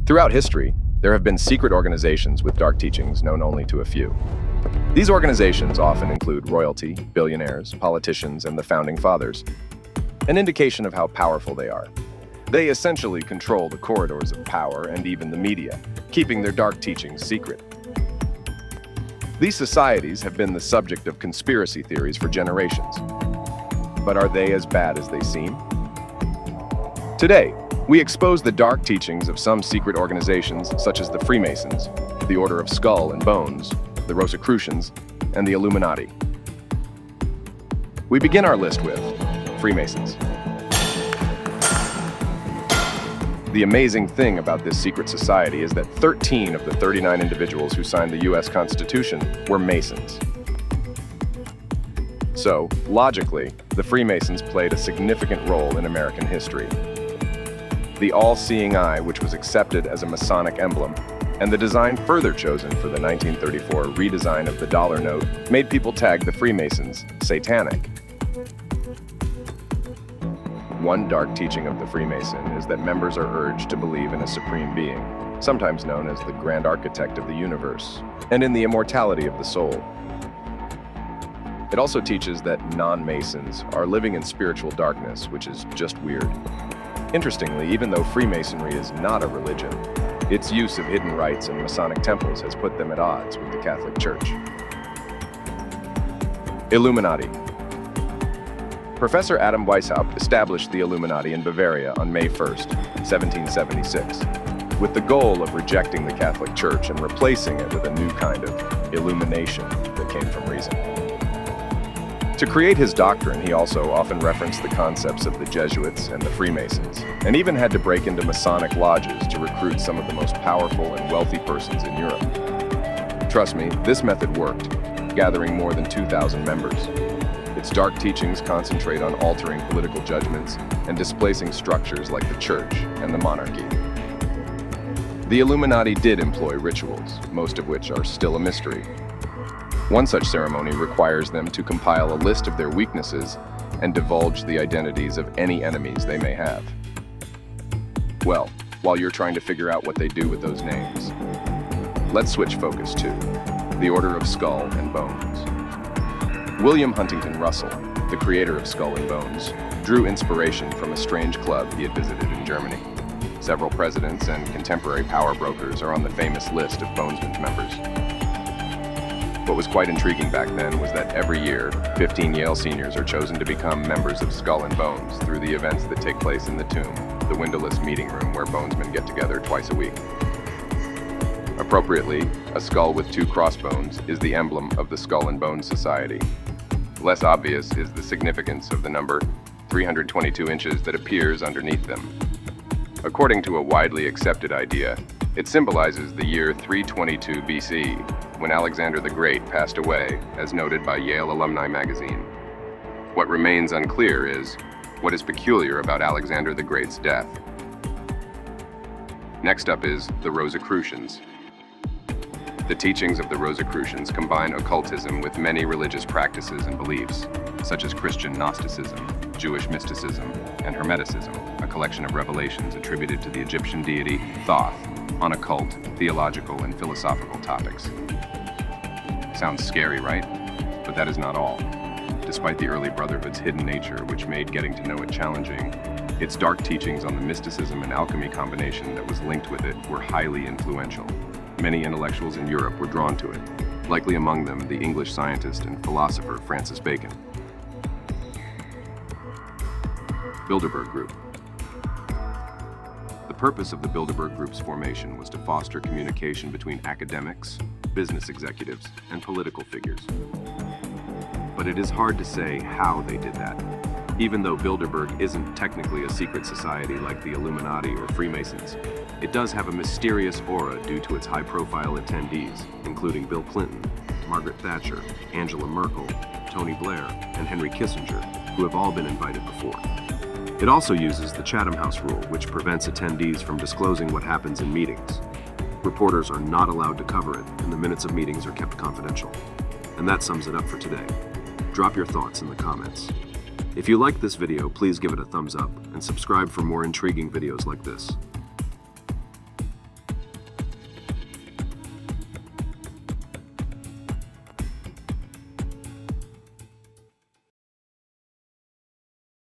Throughout history, there have been secret organizations with dark teachings known only to a few. These organizations often include royalty, billionaires, politicians, and the founding fathers, an indication of how powerful they are. They essentially control the corridors of power and even the media, keeping their dark teachings secret. These societies have been the subject of conspiracy theories for generations. But are they as bad as they seem? Today, we expose the dark teachings of some secret organizations such as the Freemasons, the Order of Skull and Bones, the Rosicrucians, and the Illuminati. We begin our list with Freemasons. The amazing thing about this secret society is that 13 of the 39 individuals who signed the US Constitution were Masons. So, logically, the Freemasons played a significant role in American history. The all-seeing eye, which was accepted as a Masonic emblem, and the design further chosen for the 1934 redesign of the dollar note, made people tag the Freemasons satanic. One dark teaching of the Freemason is that members are urged to believe in a supreme being, sometimes known as the Grand Architect of the universe, and in the immortality of the soul. It also teaches that non-Masons are living in spiritual darkness, which is just weird. Interestingly, even though Freemasonry is not a religion, its use of hidden rites and Masonic temples has put them at odds with the Catholic Church. Illuminati. Professor Adam Weishaupt established the Illuminati in Bavaria on May 1st, 1776, with the goal of rejecting the Catholic Church and replacing it with a new kind of illumination that came from reason. To create his doctrine, he also often referenced the concepts of the Jesuits and the Freemasons, and even had to break into Masonic lodges to recruit some of the most powerful and wealthy persons in Europe. Trust me, this method worked, gathering more than 2,000 members. Its dark teachings concentrate on altering political judgments and displacing structures like the church and the monarchy. The Illuminati did employ rituals, most of which are still a mystery. One such ceremony requires them to compile a list of their weaknesses and divulge the identities of any enemies they may have. Well, while you're trying to figure out what they do with those names, let's switch focus to the Order of Skull and Bones. William Huntington Russell, the creator of Skull and Bones, drew inspiration from a strange club he had visited in Germany. Several presidents and contemporary power brokers are on the famous list of Bonesmen's members. What was quite intriguing back then was that every year, 15 Yale seniors are chosen to become members of Skull and Bones through the events that take place in the Tomb, the windowless meeting room where Bonesmen get together twice a week. Appropriately, a skull with 2 crossbones is the emblem of the Skull and Bones Society. Less obvious is the significance of the number 322 inches that appears underneath them. According to a widely accepted idea, it symbolizes the year 322 BC, when Alexander the Great passed away, as noted by Yale Alumni magazine. What remains unclear is what is peculiar about Alexander the Great's death. Next up is the Rosicrucians. The teachings of the Rosicrucians combine occultism with many religious practices and beliefs, such as Christian Gnosticism, Jewish mysticism, and Hermeticism, a collection of revelations attributed to the Egyptian deity Thoth on occult, theological, and philosophical topics. Sounds scary, right? But that is not all. Despite the early brotherhood's hidden nature, which made getting to know it challenging, its dark teachings on the mysticism and alchemy combination that was linked with it were highly influential. Many intellectuals in Europe were drawn to it, likely among them the English scientist and philosopher Francis Bacon. Bilderberg Group. The purpose of the Bilderberg Group's formation was to foster communication between academics, business executives, and political figures. But it is hard to say how they did that. Even though Bilderberg isn't technically a secret society like the Illuminati or Freemasons, it does have a mysterious aura due to its high-profile attendees, including Bill Clinton, Margaret Thatcher, Angela Merkel, Tony Blair, and Henry Kissinger, who have all been invited before. It also uses the Chatham House rule, which prevents attendees from disclosing what happens in meetings. Reporters are not allowed to cover it, and the minutes of meetings are kept confidential. And that sums it up for today. Drop your thoughts in the comments. If you liked this video, please give it a thumbs up and subscribe for more intriguing videos like this.